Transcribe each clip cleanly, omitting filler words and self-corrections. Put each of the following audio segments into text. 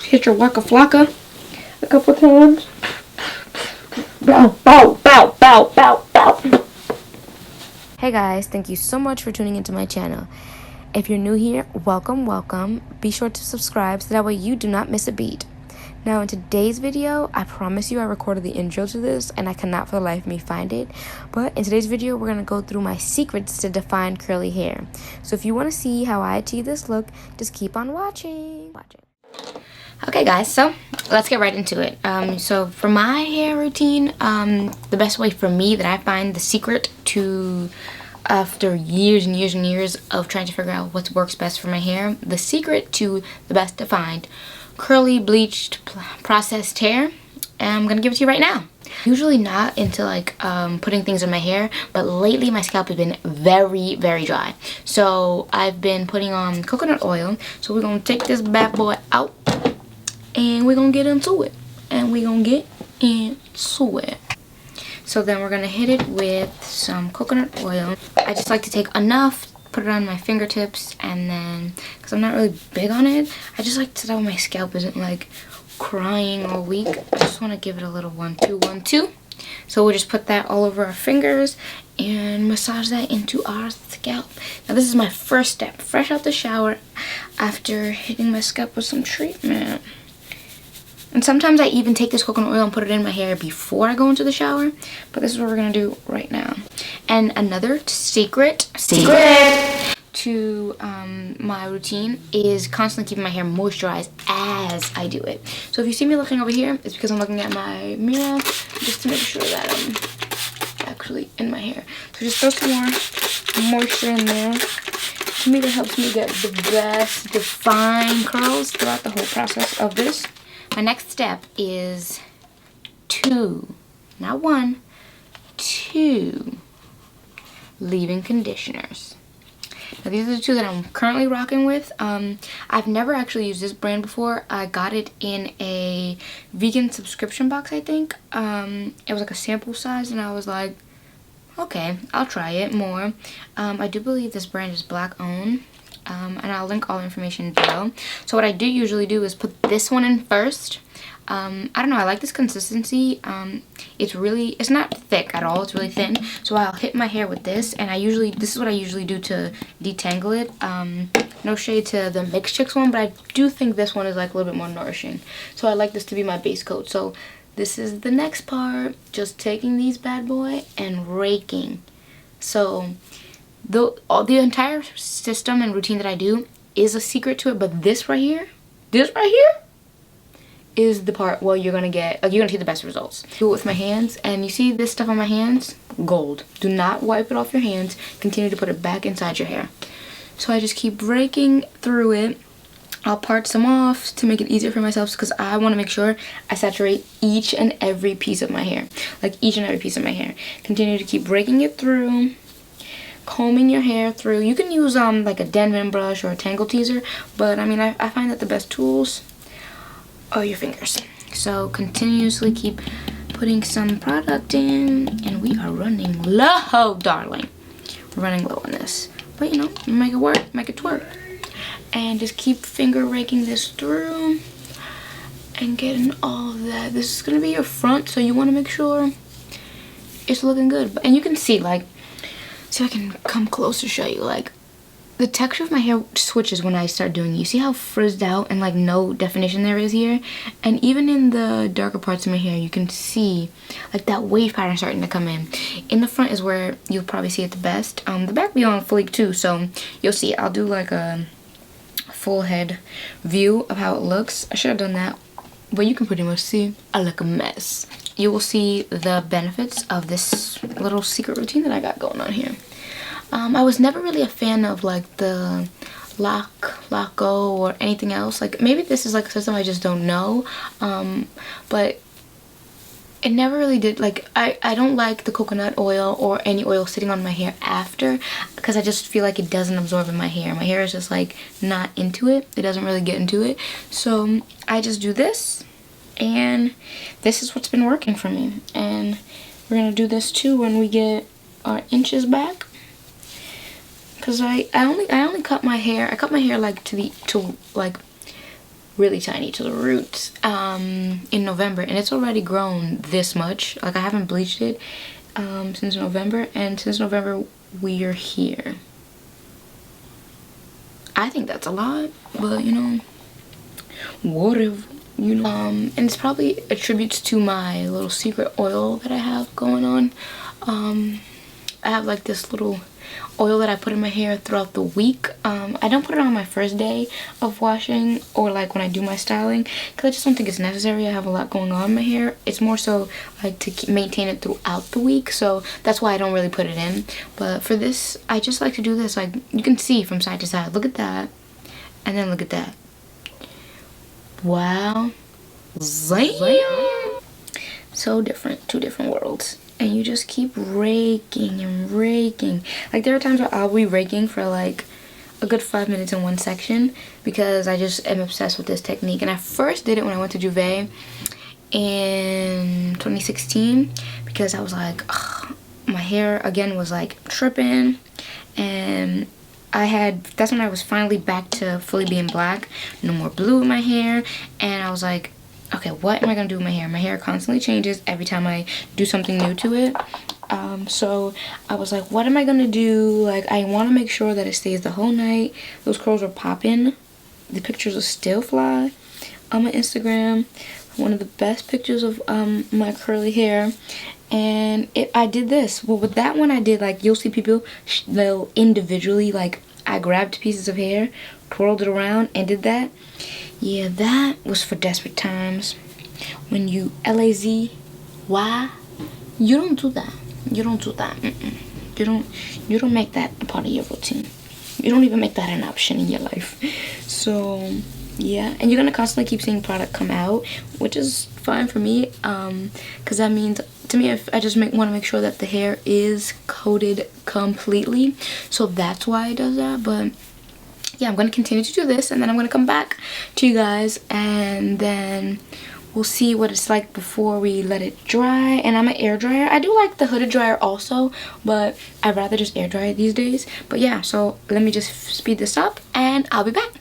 hit your waka flocka a couple times. Bow, bow, bow, bow, bow, bow. Hey guys, thank you so much for tuning into my channel. If you're new here, welcome. Be sure to subscribe so that way you do not miss a beat. Now in today's video, I promise you I recorded the intro to this and I cannot for the life of me find it. But in today's video, we're going to go through my secrets to define curly hair. So if you want to see how I achieve this look, just keep on watching. Okay guys, so let's get right into it. So for my hair routine, the best way for me that I find the secret to, after years and years of trying to figure out what works best for my hair, the secret to the best defined curly bleached processed hair, I'm gonna give it to you right now. Usually not into like putting things in my hair, but lately my scalp has been very dry. So I've been putting on coconut oil. So we're gonna take this bad boy out and we're gonna get into it. So then we're gonna hit it with some coconut oil. I just like to take enough, put it on my fingertips, and then, because I'm not really big on it, I just like to know my scalp isn't like crying all week. I just want to give it a little 1-2, 1-2. So we'll just put that all over our fingers and massage that into our scalp. Now this is my first step, fresh out the shower after hitting my scalp with some treatment. And sometimes I even take this coconut oil and put it in my hair before I go into the shower. But this is what we're going to do right now. And another secret to my routine is constantly keeping my hair moisturized as I do it. So if you see me looking over here, it's because I'm looking at my mirror just to make sure that I'm actually in my hair. So just throw some more moisture in there. To me, that helps me get the best defined curls throughout the whole process of this. My next step is 2, not 1, 2 leave-in conditioners. Now these are the 2 that I'm currently rocking with. I've never actually used this brand before. I got it in a vegan subscription box, I think. It was like a sample size and I was like, okay, I'll try it more. I do believe this brand is black owned. And I'll link all the information below. So what I do usually do is put this one in first. I don't know, I like this consistency. It's not thick at all, it's really thin. So I'll hit my hair with this, and this is what I usually do to detangle it. No shade to the Mix Chicks one, but I do think this one is like a little bit more nourishing. So I like this to be my base coat. So this is the next part, just taking these bad boy and raking. So the entire system and routine that I do is a secret to it, but this right here is the part where you're gonna see the best results. Do it with my hands, and you see this stuff on my hands? Gold. Do not wipe it off your hands. Continue to put it back inside your hair. So I just keep raking through it. I'll part some off to make it easier for myself because I want to make sure I saturate each and every piece of my hair. Continue to keep raking it through. Combing your hair through. You can use like a Denman brush or a tangle teaser, but I mean I find that the best tools are your fingers. So continuously keep putting some product in, and we are running low, darling. We're running low on this, but you know, make it work, make it twerk, and just keep finger raking this through and getting all of that. This is gonna be your front, so you want to make sure it's looking good. And you can see, like, so I can come close to show you, like, the texture of my hair switches when I start doing it. You see how frizzed out and like no definition there is here? And even in the darker parts of my hair, you can see like that wave pattern starting to come in. In the front is where you'll probably see it the best. The back will be on fleek too, so you'll see. I'll do like a full head view of how it looks. I should have done that, but you can pretty much see I look a mess. You will see the benefits of this little secret routine that I got going on here. I was never really a fan of like the Lock-O or anything else. Like maybe this is like a system I just don't know. But it never really did. Like I don't like the coconut oil or any oil sitting on my hair after, because I just feel like it doesn't absorb in my hair. My hair is just like not into it. It doesn't really get into it. So I just do this, and this is what's been working for me. And we're gonna do this too when we get our inches back. Cause I only cut my hair. I cut my hair like to like really tiny to the roots in November, and it's already grown this much. Like, I haven't bleached it since November, and since November we are here. I think that's a lot, but you know, whatever, you know. And it's probably attributes to my little secret oil that I have going on. I have like this little oil that I put in my hair throughout the week. I don't put it on my first day of washing or like when I do my styling, because I just don't think it's necessary. I have a lot going on in my hair. It's more so like to maintain it throughout the week, so that's why I don't really put it in. But for this, I just like to do this. Like, you can see from side to side. Look at that, and then look at that. Wow. Damn. So different. Two different worlds. And you just keep raking and raking. Like, there are times where I'll be raking for like a good 5 minutes in one section, because I just am obsessed with this technique. And I first did it when I went to Juve in 2016, because I was like, ugh, my hair again was like tripping, and that's when I was finally back to fully being black, no more blue in my hair. And I was like, okay, what am I gonna do with my hair? My hair constantly changes every time I do something new to it. So I was like, what am I gonna do? Like, I want to make sure that it stays the whole night. Those curls are popping. The pictures are still fly on my Instagram. One of the best pictures of my curly hair. And I did this. Well, with that one I did, like, you'll see people, they'll individually, like, I grabbed pieces of hair, twirled it around, and did that. Yeah, that was for desperate times. When you LAZY, you don't do that. You don't do that. You don't make that a part of your routine. You don't even make that an option in your life. So yeah, and you're gonna constantly keep seeing product come out, which is fine for me, because that means, to me, I just want to make sure that the hair is coated completely. So that's why it does that. But yeah, I'm going to continue to do this, and then I'm going to come back to you guys, and then we'll see what it's like before we let it dry. And I'm an air dryer. I do like the hooded dryer also, but I'd rather just air dry it these days. But yeah, so let me just speed this up, and I'll be back.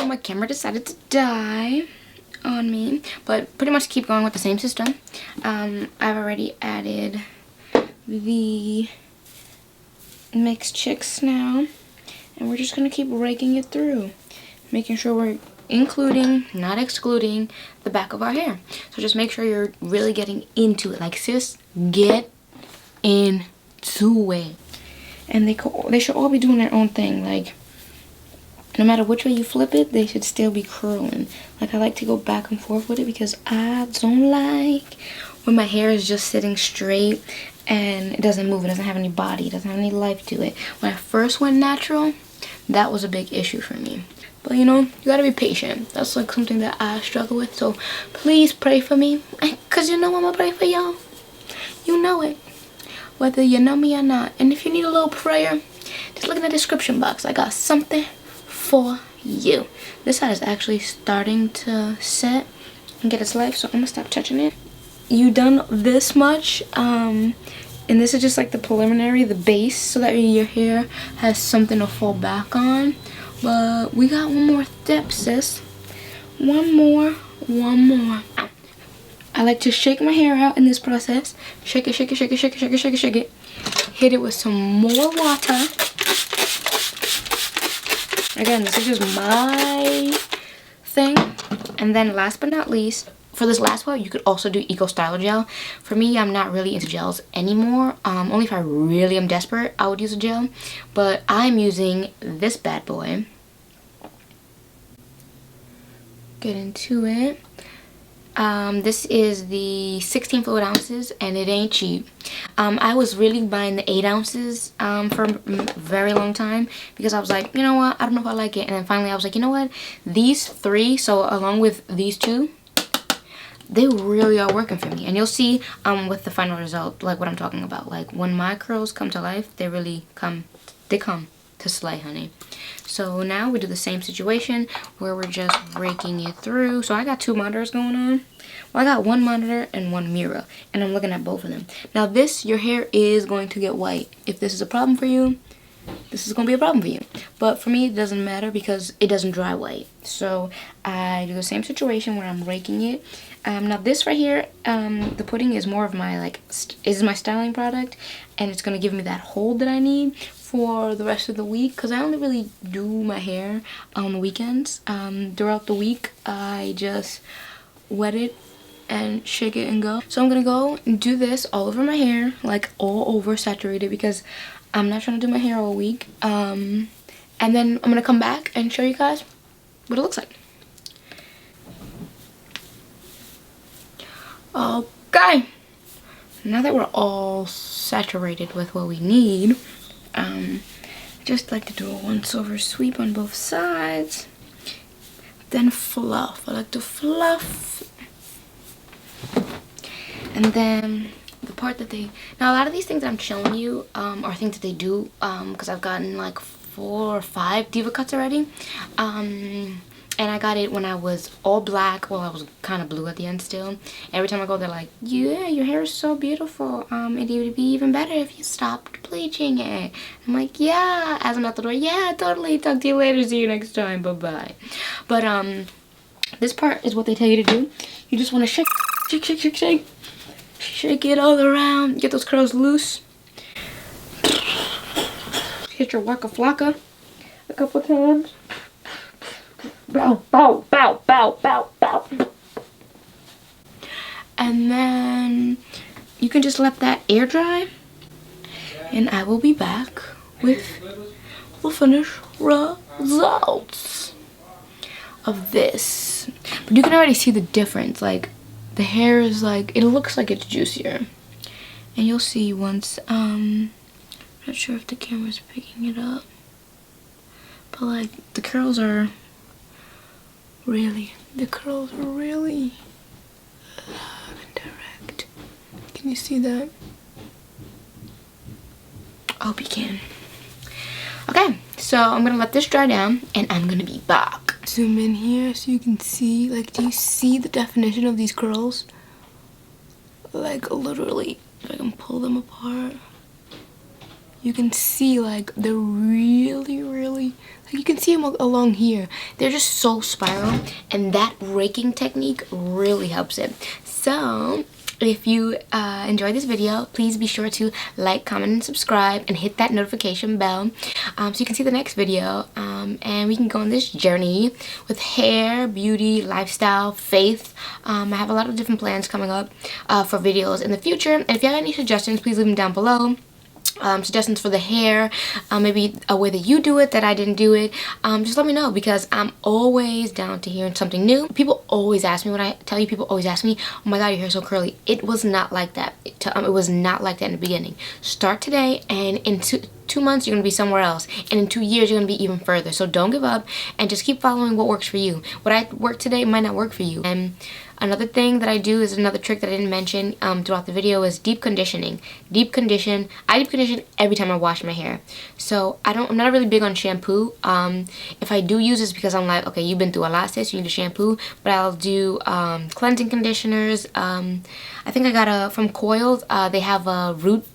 My camera decided to die on me, but pretty much keep going with the same system. I've already added the mixed chicks now, and we're just gonna keep raking it through, making sure we're including, not excluding, the back of our hair. So just make sure you're really getting into it. Like, sis, get into it. And they should all be doing their own thing. Like, no matter which way you flip it, they should still be curling. Like, I like to go back and forth with it, because I don't like when my hair is just sitting straight and it doesn't move. It doesn't have any body. It doesn't have any life to it. When I first went natural, that was a big issue for me. But, you know, you gotta be patient. That's like something that I struggle with. So please pray for me, because you know I'm gonna pray for y'all. You know it. whether you know me or not. And if you need a little prayer, just look in the description box. I got something for you. This side is actually starting to set and get its life, so I'm gonna stop touching it. You done this much, and this is just like the preliminary, the base, so that your hair has something to fall back on. But we got one more step, sis. One more. I like to shake my hair out in this process. Shake it, shake it, shake it, shake it, shake it, shake it, shake it. Hit it with some more water. Again, this is just my thing. And then last but not least, for this last one, you could also do Eco Styler Gel. For me, I'm not really into gels anymore. Only if I really am desperate, I would use a gel. But I'm using this bad boy. Get into it. This is the 16 fluid ounces, and it ain't cheap. I was really buying the 8 ounces for a very long time because I was like, you know what, I don't know if I like it. And then finally I was like, you know what, these 3, so along with these 2, they really are working for me. And you'll see with the final result, like what I'm talking about. Like when my curls come to life, they really come to slay, honey. So now we do the same situation where we're just raking it through. So I got 2 monitors going on. Well, I got 1 monitor and 1 mirror, and I'm looking at both of them. Now this, your hair is going to get white. If this is a problem for you, this is going to be a problem for you. But for me, it doesn't matter because it doesn't dry white. So I do the same situation where I'm raking it. Now this right here, the pudding is more of my is my styling product, and it's going to give me that hold that I need for the rest of the week, because I only really do my hair on the weekends. Throughout the week, I just wet it and shake it and go. So I'm gonna go and do this all over my hair, like all over, saturated, because I'm not trying to do my hair all week. And then I'm gonna come back and show you guys what it looks like. Okay, now that we're all saturated with what we need, I just like to do a once over sweep on both sides, then fluff. I like to fluff, and then the part that now a lot of these things that I'm showing you are things that they do because I've gotten like 4 or 5 diva cuts already, and I got it when I was all black. Well, I was kind of blue at the end still. Every time I go, they're like, yeah, your hair is so beautiful. It would be even better if you stopped bleaching it. I'm like, yeah. As I'm out the door, yeah, totally. Talk to you later. See you next time. Bye-bye. But this part is what they tell you to do. You just want to shake, shake, shake, shake, shake. Shake it all around. Get those curls loose. Hit your waka flocka a couple times. Bow, bow, bow, bow, bow, bow. And then you can just let that air dry. And I will be back with the finished results of this. But you can already see the difference. Like, the hair is like, it looks like it's juicier. And you'll see once, not sure if the camera's picking it up. But like, the curls are really live and direct. Can you see that? I hope you can. Okay, so I'm gonna let this dry down and I'm gonna be back. Zoom in here so you can see, like, do you see the definition of these curls? Like, literally, if I can pull them apart, you can see, like, they're really, like, you can see them along here. They're just so spiral, and that raking technique really helps it. So if you enjoyed this video, please be sure to like, comment, and subscribe, and hit that notification bell so you can see the next video, and we can go on this journey with hair, beauty, lifestyle, faith. I have a lot of different plans coming up for videos in the future, and if you have any suggestions, please leave them down below. Suggestions for the hair, maybe a way that you do it that I didn't do it, just let me know, because I'm always down to hearing something new. People always ask me, when I tell you, people always ask me, oh my god, your hair's so curly. It was not like that. It was not like that in the beginning. Start today, and in two months you're gonna be somewhere else, and in 2 years you're gonna be even further. So don't give up, and just keep following what works for you. What I work today might not work for you, and Another thing that I do is another trick that I didn't mention throughout the video is deep conditioning. I deep condition every time I wash my hair. So I'm not really big on shampoo. If I do use it, it's because I'm like, okay, you've been through a lot, sis, you need a shampoo. But I'll do cleansing conditioners. I think I got from Coiled. They have a root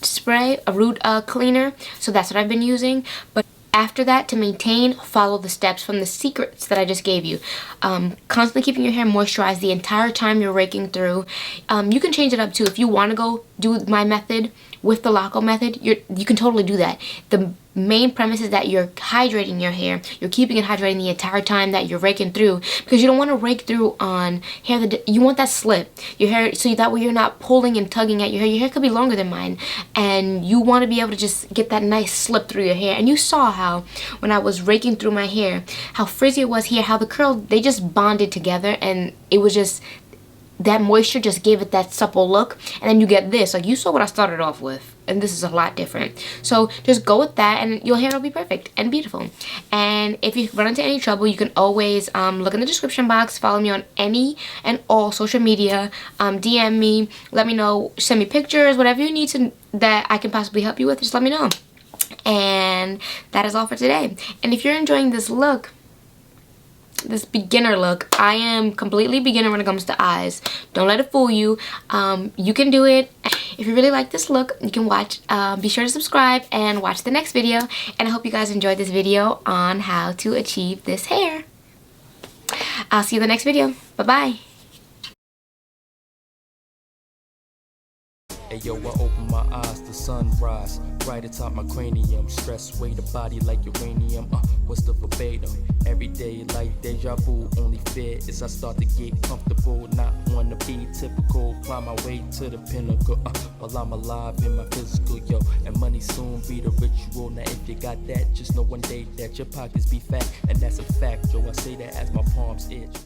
spray, a root cleaner. So that's what I've been using. But after that, to maintain, follow the steps from the secrets that I just gave you. Constantly keeping your hair moisturized the entire time you're raking through. You can change it up too. If you want to go do my method with the Loco method, you can totally do that. The main premise is that you're hydrating your hair. You're keeping it hydrating the entire time that you're raking through, because you don't want to rake through on hair that you want that slip. Your hair, so that way you're not pulling and tugging at your hair. Your hair could be longer than mine, and you want to be able to just get that nice slip through your hair. And you saw how when I was raking through my hair, how frizzy it was here, how the curl, they just bonded together, and it was just, that moisture just gave it that supple look. And then you get this, like you saw what I started off with, and this is a lot different. So just go with that and your hair will be perfect and beautiful. And if you run into any trouble, you can always look in the description box, follow me on any and all social media, DM me, let me know, send me pictures, whatever you need to that I can possibly help you with, just let me know. And that is all for today. And if you're enjoying this look, this beginner look, I am completely beginner when it comes to eyes. Don't let it fool you. You can do it. If you really like this look, you can watch, be sure to subscribe and watch the next video. And I hope you guys enjoyed this video on how to achieve this hair. I'll see you in the next video. Bye-bye. Hey yo, I open my eyes, the sunrise right atop my cranium. Stress weight the body like uranium. What's the verbatim? Every day like deja vu. Only fear is I start to get comfortable. Not wanna be typical. Climb my way to the pinnacle while I'm alive in my physical, yo. And money soon be the ritual. Now if you got that, just know one day that your pockets be fat. And that's a fact, yo. I say that as my palms itch.